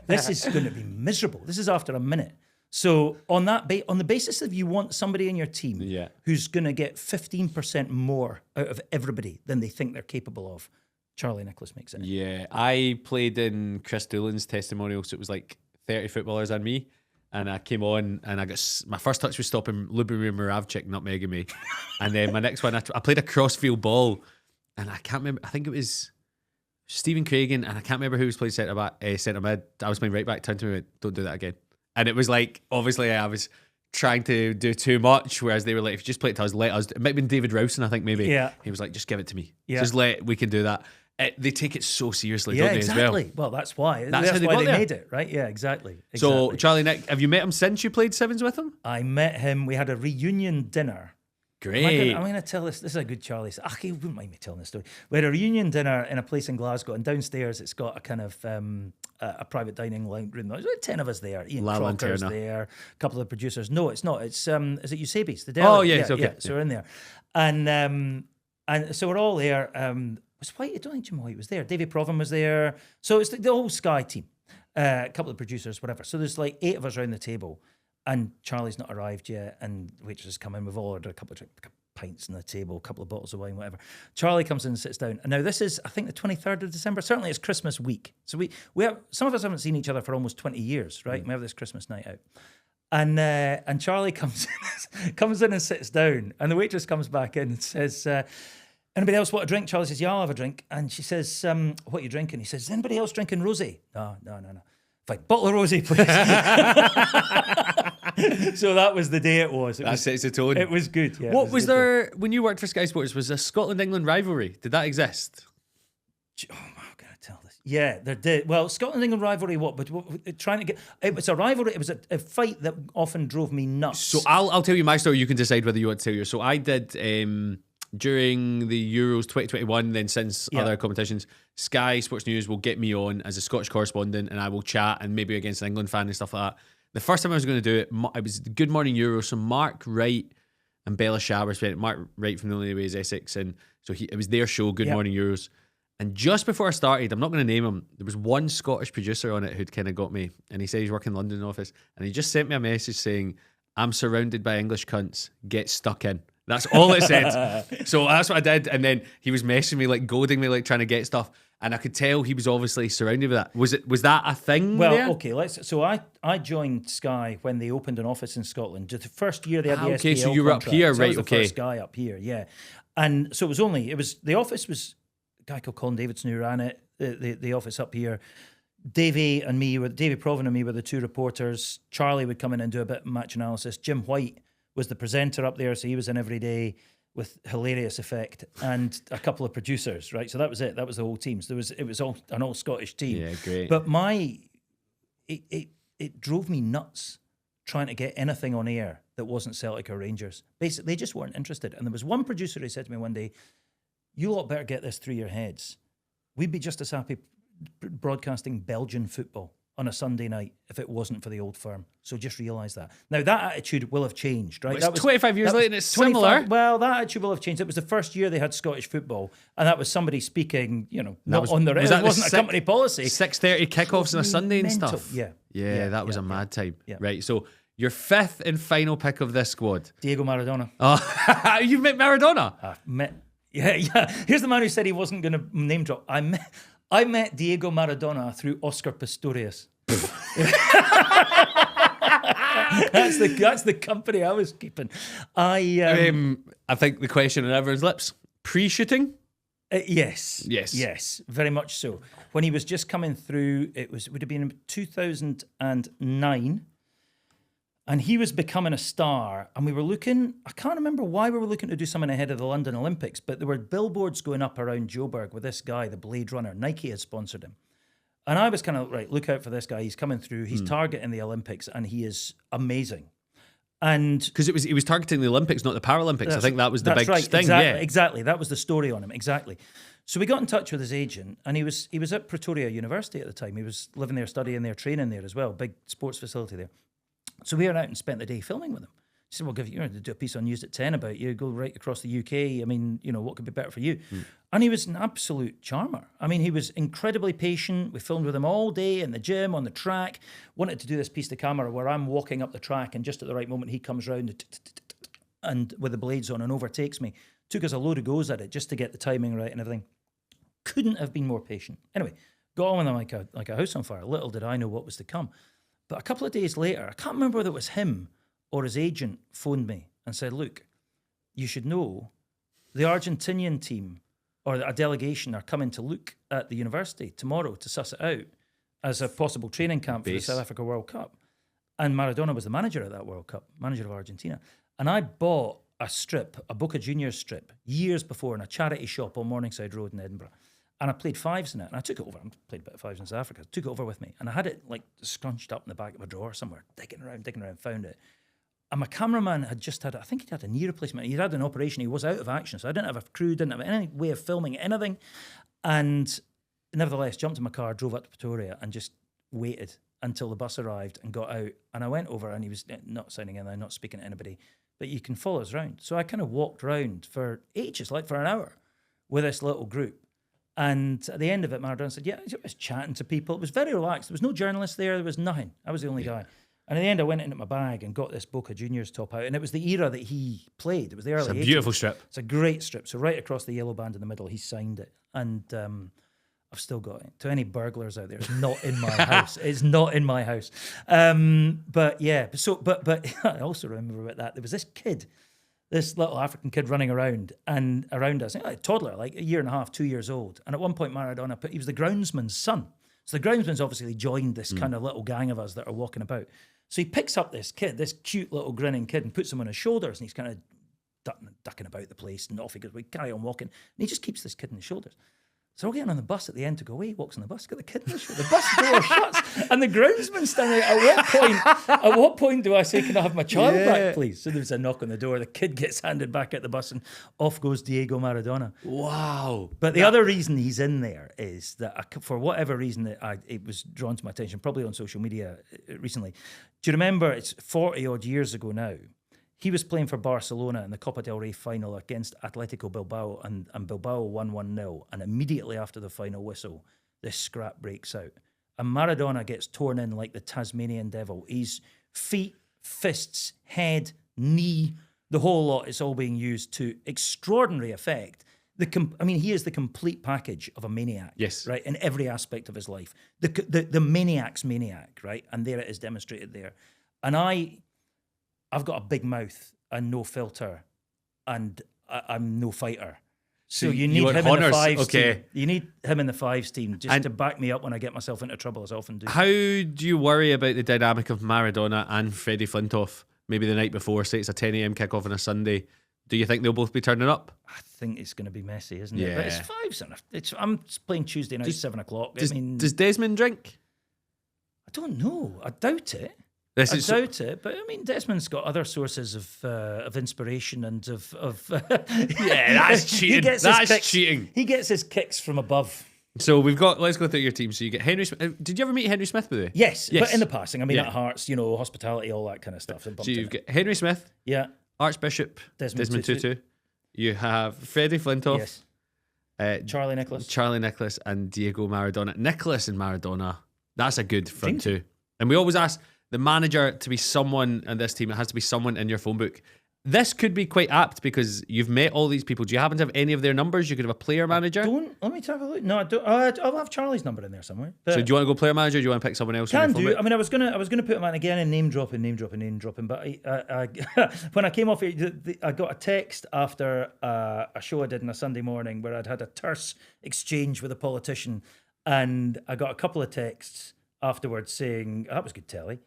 This is going to be miserable. This is after a minute. So on the basis of you want somebody in your team who's going to get 15% more out of everybody than they think they're capable of, Charlie Nicholas makes it. Yeah, I played in Chris Doolan's testimonial, so it was like 30 footballers and me. And I came on and I got my first touch was stopping Vladimir Romanov nutmegging me. And then my next one, I played a crossfield ball and I can't remember, I think it was Stephen Craigan, and I can't remember who was playing centre mid. I was playing right back, turned to me and went, don't do that again. And it was like, obviously, I was trying to do too much, whereas they were like, if you just play it to us, let us. It might have been David Rowson, I think, maybe. Yeah. He was like, just give it to me. Yeah. Just we can do that. They take it so seriously, Yeah, don't they, exactly. as well? Well, that's why. That's how they why got they there. made it, right? Yeah, exactly. So, Charlie Nick, have you met him since you played sevens with him? I met him. We had a reunion dinner. Great. I'm going to tell this. This is a good Charlie. He wouldn't mind me telling this story. We had a reunion dinner in a place in Glasgow, and downstairs it's got a kind of a private dining lounge room. There's about 10 of us there. Ian La Crocker's Lanterna. there. A couple of the producers. No, it's not. It's is it Eusebi's? The deli? Oh, yeah, it's okay. Yeah, so we're in there, and so we're all there. Was White? I don't think Jim White was there. Davy Provan was there. So it's the whole Sky team. A couple of producers, whatever. So there's like 8 of us around the table. And Charlie's not arrived yet, and waitresses come in. We've all ordered a couple of pints on the table, a couple of bottles of wine, whatever. Charlie comes in and sits down. And now this is, I think, the 23rd of December. Certainly it's Christmas week. So we have, some of us haven't seen each other for almost 20 years, right? We have this Christmas night out. And Charlie comes in and sits down, and the waitress comes back in and says, anybody else want a drink? Charlie says, yeah, I'll have a drink. And she says, what are you drinking? He says, is anybody else drinking rosé? No. Fine, bottle of rosé, please. So that was the day it was. That sets the tone. It was good, yeah. What was there, when you worked for Sky Sports, was a Scotland-England rivalry? Did that exist? Oh, how can I tell this? Yeah, there did. Well, Scotland-England rivalry, trying to get... It was a rivalry, it was a fight that often drove me nuts. So I'll tell you my story, you can decide whether you want to tell yours. So I did... during the Euros 2021, then since other competitions, Sky Sports News will get me on as a Scottish correspondent, and I will chat and maybe against an England fan and stuff like that. The first time I was going to do it, it was Good Morning Euro. So Mark Wright and Bella Showers spent it. Mark Wright from The Only Way is Essex, and so it was their show, Good Morning Euros. And just before I started, I'm not going to name him, there was one Scottish producer on it who'd kind of got me, and he said he's working in London office, and he just sent me a message saying, I'm surrounded by English cunts, get stuck in. That's all it said. So that's what I did. And then he was messaging me, like goading me, like trying to get stuff. And I could tell he was obviously surrounded with that. Was that a thing? Well, there? okay. So I joined Sky when they opened an office in Scotland. Just the first year they had the SPL okay, so you were contract. up here, So right? I was the Okay. first guy up here, yeah. And so the office was a guy called Colin Davidson who ran it. The office up here. Davy Provan and me were the 2 reporters. Charlie would come in and do a bit of match analysis. Jim White was the presenter up there, so he was in every day. with hilarious effect and a couple of producers, right? So that was it. That was the whole team. So it was all an all Scottish team. Yeah, great. But it drove me nuts trying to get anything on air that wasn't Celtic or Rangers. Basically, they just weren't interested. And there was one producer who said to me one day, "You lot better get this through your heads. We'd be just as happy broadcasting Belgian football on a Sunday night if it wasn't for the old firm. So just realise that." Now, that attitude will have changed, right? It's 25 years later and it's similar. Well, that attitude will have changed. It was the first year they had Scottish football, and that was somebody speaking, not on the... It wasn't a company policy. 6:30 kickoffs on a Sunday and Mental. stuff. Yeah, that was a mad time. Yeah. Right, so your fifth and final pick of this squad. Diego Maradona. Oh, you met Maradona? Yeah. Here's the man who said he wasn't going to name drop. I met Diego Maradona through Oscar Pistorius. That's the company I was keeping. I think the question on everyone's lips: pre-shooting? Yes, very much so. When he was just coming through, it would have been in 2009. And he was becoming a star, and we were looking, I can't remember why we were looking to do something ahead of the London Olympics, but there were billboards going up around Joburg with this guy, the Blade Runner. Nike had sponsored him. And I was kind of, right, look out for this guy. He's coming through. He's targeting the Olympics, and he is amazing. And because he was targeting the Olympics, not the Paralympics. I think that was the big thing. Exactly. That was the story on him. Exactly. So we got in touch with his agent, and he was at Pretoria University at the time. He was living there, studying there, training there as well. Big sports facility there. So we were out and spent the day filming with him. He said, "Well, give you to do a piece on News at 10 about you. Go right across the UK. I mean, what could be better for you?" And he was an absolute charmer. I mean, he was incredibly patient. We filmed with him all day in the gym, on the track. Wanted to do this piece to camera where I'm walking up the track, and just at the right moment he comes round and with the blades on and overtakes me. Took us a load of goes at it just to get the timing right and everything. Couldn't have been more patient. Anyway, got on with him like a house on fire. Little did I know what was to come. But a couple of days later, I can't remember whether it was him or his agent phoned me and said, "Look, you should know the Argentinian team or a delegation are coming to look at the university tomorrow to suss it out as a possible training camp for the South Africa World Cup." And Maradona was the manager of that World Cup, manager of Argentina. And I bought a strip, a Boca Juniors strip, years before in a charity shop on Morningside Road in Edinburgh. And I played fives in it, and I took it over. I played a bit of fives in South Africa. Took it over with me, and I had it like scrunched up in the back of a drawer somewhere. Digging around, found it. And my cameraman had just had, I think he'd had a knee replacement. He'd had an operation. He was out of action, so I didn't have a crew, didn't have any way of filming anything. And nevertheless, jumped in my car, drove up to Pretoria, and just waited until the bus arrived and got out. And I went over, and he was not signing in, not speaking to anybody. But you can follow us around. So I kind of walked around for ages, like for an hour, with this little group. And at the end of it, Maradona said, "Yeah, I was chatting to people. It was very relaxed. There was no journalists there. There was nothing. I was the only guy." And at the end, I went into my bag and got this Boca Juniors top out. And it was the era that he played. It was the early 80s. It's a beautiful strip. It's a great strip. So right across the yellow band in the middle, he signed it. And I've still got it. To any burglars out there, it's not in my house. It's not in my house. But yeah, but I also remember about that. There was this kid, this little African kid running around us, a toddler, like a year and a half, 2 years old. And at one point, Maradona he was the groundsman's son. So the groundsman's obviously joined this kind of little gang of us that are walking about. So he picks up this kid, this cute little grinning kid, and puts him on his shoulders, and he's kind of ducking about the place, and off he goes. We carry on walking, and he just keeps this kid on his shoulders. So we're getting on the bus at the end to go away. He walks on the bus, got the kid in the shoulder. The bus door shuts, and the groundsman's standing there. At what point do I say, "Can I have my child back, please?" So there's a knock on the door. The kid gets handed back at the bus, and off goes Diego Maradona. Wow. But the other reason he's in there is that for whatever reason it was drawn to my attention, probably on social media recently. Do you remember, it's 40 odd years ago now, he was playing for Barcelona in the Copa del Rey final against Atletico Bilbao, and Bilbao won 1-0. And immediately after the final whistle, this scrap breaks out. And Maradona gets torn in like the Tasmanian devil. He's feet, fists, head, knee, the whole lot is all being used to extraordinary effect. He is the complete package of a maniac. Yes. Right, in every aspect of his life. The maniac's maniac, right? And there it is demonstrated there. And I've got a big mouth and no filter, and I'm no fighter. So you need him in the fives team. You need him in the fives team just to back me up when I get myself into trouble, as I often do. How do you worry about the dynamic of Maradona and Freddie Flintoff? Maybe the night before, say it's a 10 a.m. kickoff on a Sunday. Do you think they'll both be turning up? I think it's going to be messy, isn't it? But it's Fives. I'm playing Tuesday night, 7 o'clock. Does Desmond drink? I don't know. I doubt it. I doubt it, but I mean, Desmond's got other sources of inspiration and of yeah, that's cheating. That's cheating. He gets his kicks from above. So let's go through your team. So you get Henry Smith. Did you ever meet Henry Smith, by the way? Yes, but in the passing. I mean, at Hearts, hospitality, all that kind of stuff. So you've got Henry Smith, Archbishop, Desmond Tutu. You have Freddie Flintoff, Charlie Nicholas, and Diego Maradona. Nicholas and Maradona. That's a good front two. And we always ask the manager to be someone in this team. It has to be someone in your phone book. This could be quite apt because you've met all these people. Do you happen to have any of their numbers? You could have a player manager. Let me have a look. No, I don't. I'll have Charlie's number in there somewhere. So do you want to go player manager? Or do you want to pick someone else? Can do. I mean, I was gonna put him on again and name dropping. But I when I came off here, I got a text after a show I did on a Sunday morning where I'd had a terse exchange with a politician, and I got a couple of texts afterwards saying that was good telly,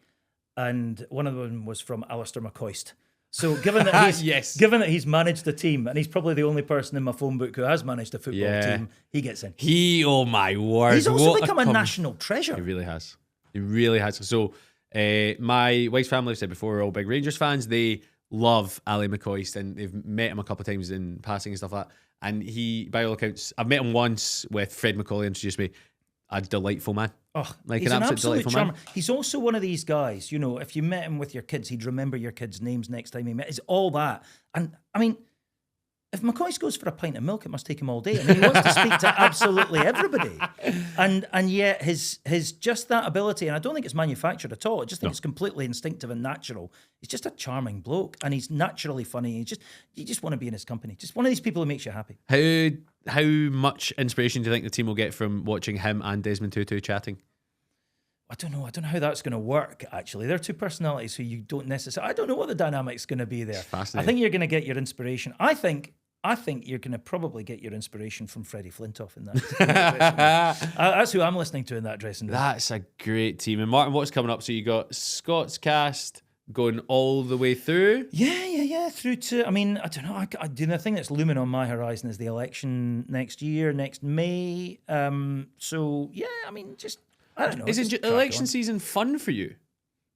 and one of them was from Alistair McCoist. So given that he's managed the team, and he's probably the only person in my phone book who has managed a football team, he gets in. Oh my word. He's also become a national treasure. He really has. So my wife's family said before we're all big Rangers fans, they love Ali McCoist and they've met him a couple of times in passing and stuff like that. And he, by all accounts, I've met him once with Fred McCauley introduced me. A delightful man. Oh, like he's an absolute delightful charmer. man. He's also one of these guys, if you met him with your kids, he'd remember your kids' names next time he met. It's all that. And I mean, if McCoist goes for a pint of milk, it must take him all day. I mean, he wants to speak to absolutely everybody. And yet his just that ability, and I don't think it's manufactured at all. I just think it's completely instinctive and natural. He's just a charming bloke, and he's naturally funny. You just want to be in his company. Just one of these people who makes you happy. How much inspiration do you think the team will get from watching him and Desmond Tutu chatting? I don't know how that's going to work, actually. They're two personalities who you don't necessarily... I don't know what the dynamic's going to be there. Fascinating. I think you're going to get your inspiration. I think you're going to probably get your inspiration from Freddie Flintoff in that. That's who I'm listening to in that dressing room. That's a great team. And Martin, what's coming up? So you got Scott's cast going all the way through? Yeah. Through to... I mean, I don't know. The thing that's looming on my horizon is the election next May. So, yeah, I mean, just... I don't know. Is election season fun for you?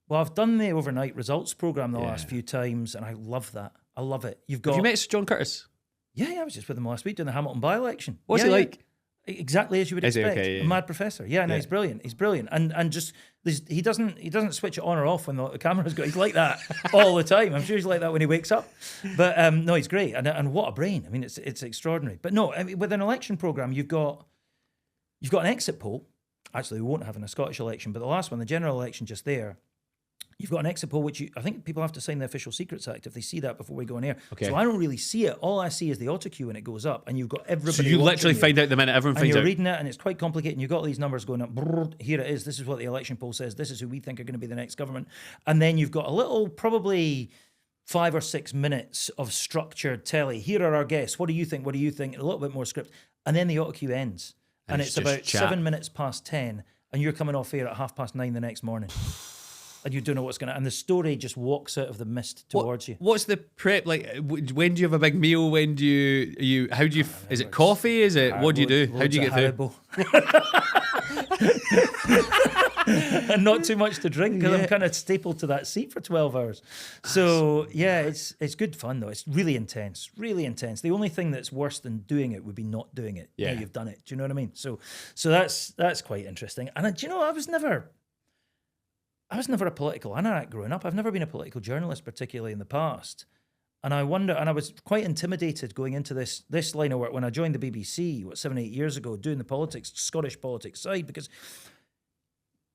Well, I've done the overnight results program the last few times, and I love that. I love it. Have you met John Curtis? Yeah, I was just with him last week doing the Hamilton by-election. What's he like? Exactly as you would expect. Okay, a mad professor. Yeah, no, he's brilliant. He's brilliant, and just he doesn't switch it on or off when the camera's got. He's like that all the time. I'm sure he's like that when he wakes up. But no, he's great, and what a brain. I mean, it's extraordinary. But no, I mean, with an election program, you've got an exit poll. Actually, we won't have in a Scottish election, but the last one, the general election just there, you've got an exit poll, which I think people have to sign the Official Secrets Act if they see that before we go on air. Okay. So I don't really see it. All I see is the autocue when it goes up, and you've got everybody. So you literally find out the minute everyone finds out. And you're reading it, and it's quite complicated, and you've got all these numbers going up. Brrr, here it is. This is what the election poll says. This is who we think are going to be the next government. And then you've got a little, probably 5 or 6 minutes of structured telly. Here are our guests. What do you think? What do you think? A little bit more script. And then the autocue ends. And it's about 7 minutes past 10. And you're coming off air at 9:30 the next morning. And you don't know what's going to... And the story just walks out of the mist towards you. What's the prep? Like, when do you have a big meal? When do you... How do you... Is it coffee? Is it... What do you do? How do you get through? And not too much to drink because I'm kind of stapled to that seat for 12 hours. So, yeah, it's good fun, though. It's really intense. Really intense. The only thing that's worse than doing it would be not doing it. Yeah. Now you've done it. Do you know what I mean? So that's quite interesting. And, do you know, I was never a political anorak growing up. I've never been a political journalist, particularly in the past. And I wonder, and I was quite intimidated going into this line of work when I joined the BBC, 7, 8 years ago, doing the Scottish politics side, because,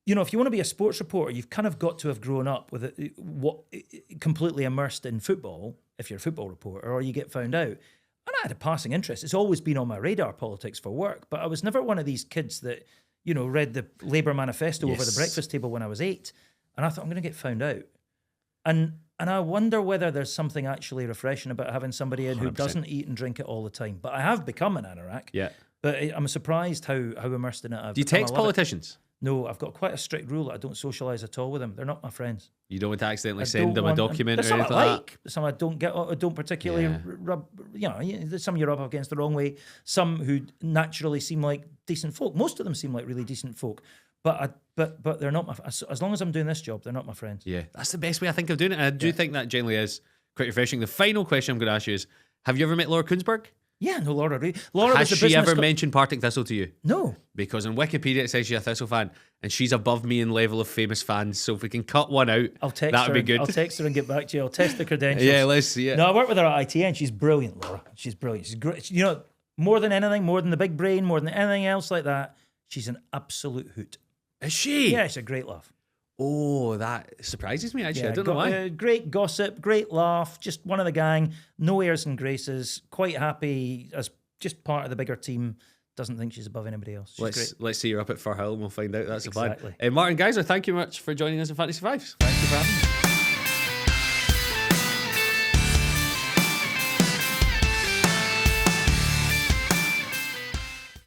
you know, if you want to be a sports reporter, you've kind of got to have grown up with completely immersed in football, if you're a football reporter, or you get found out. And I had a passing interest. It's always been on my radar, politics for work, but I was never one of these kids that, you know, read the Labour manifesto over the breakfast table when I was 8. And I thought, I'm going to get found out. And I wonder whether there's something actually refreshing about having somebody in 100%. Who doesn't eat and drink it all the time. But I have become an anorak. Yeah. But I'm surprised how immersed in it I've become. Do you text politicians? No, I've got quite a strict rule that I don't socialise at all with them. They're not my friends. You don't want to accidentally I send don't them a want document or There's some anything I like like. Some I don't particularly Yeah. rub. There's some you rub up against the wrong way. Some who naturally seem like decent folk. Most of them seem like really decent folk. But they're not my. As long as I'm doing this job, they're not my friends. that. Yeah, that's the best way I think of doing it. And I do think that generally is quite refreshing. The final question I'm going to ask you is: have you ever met Laura Kuenssberg? Yeah, no, Laura. Laura Has was the she business ever mentioned Partick Thistle to you? No. Because on Wikipedia it says she's a Thistle fan, and she's above me in level of famous fans. So if we can cut one out, I'll text that'd her. be good. I'll text her and get back to you. I'll test the credentials. Yeah, let's see it. No, I work with her at ITN. She's brilliant, Laura. She's brilliant. She's great. More than anything, more than the big brain, more than anything else like that, she's an absolute hoot. Is she? Yeah, she's a great laugh. Oh, that surprises me, actually. I don't know why. Great gossip, great laugh, just one of the gang, no airs and graces, quite happy as just part of the bigger team. Doesn't think she's above anybody else. She's great. Let's see her up at Firhill and we'll find out. That's the Exactly. plan. Martin Giessler, thank you much for joining us in Fantasy Fives. Thank you for having me.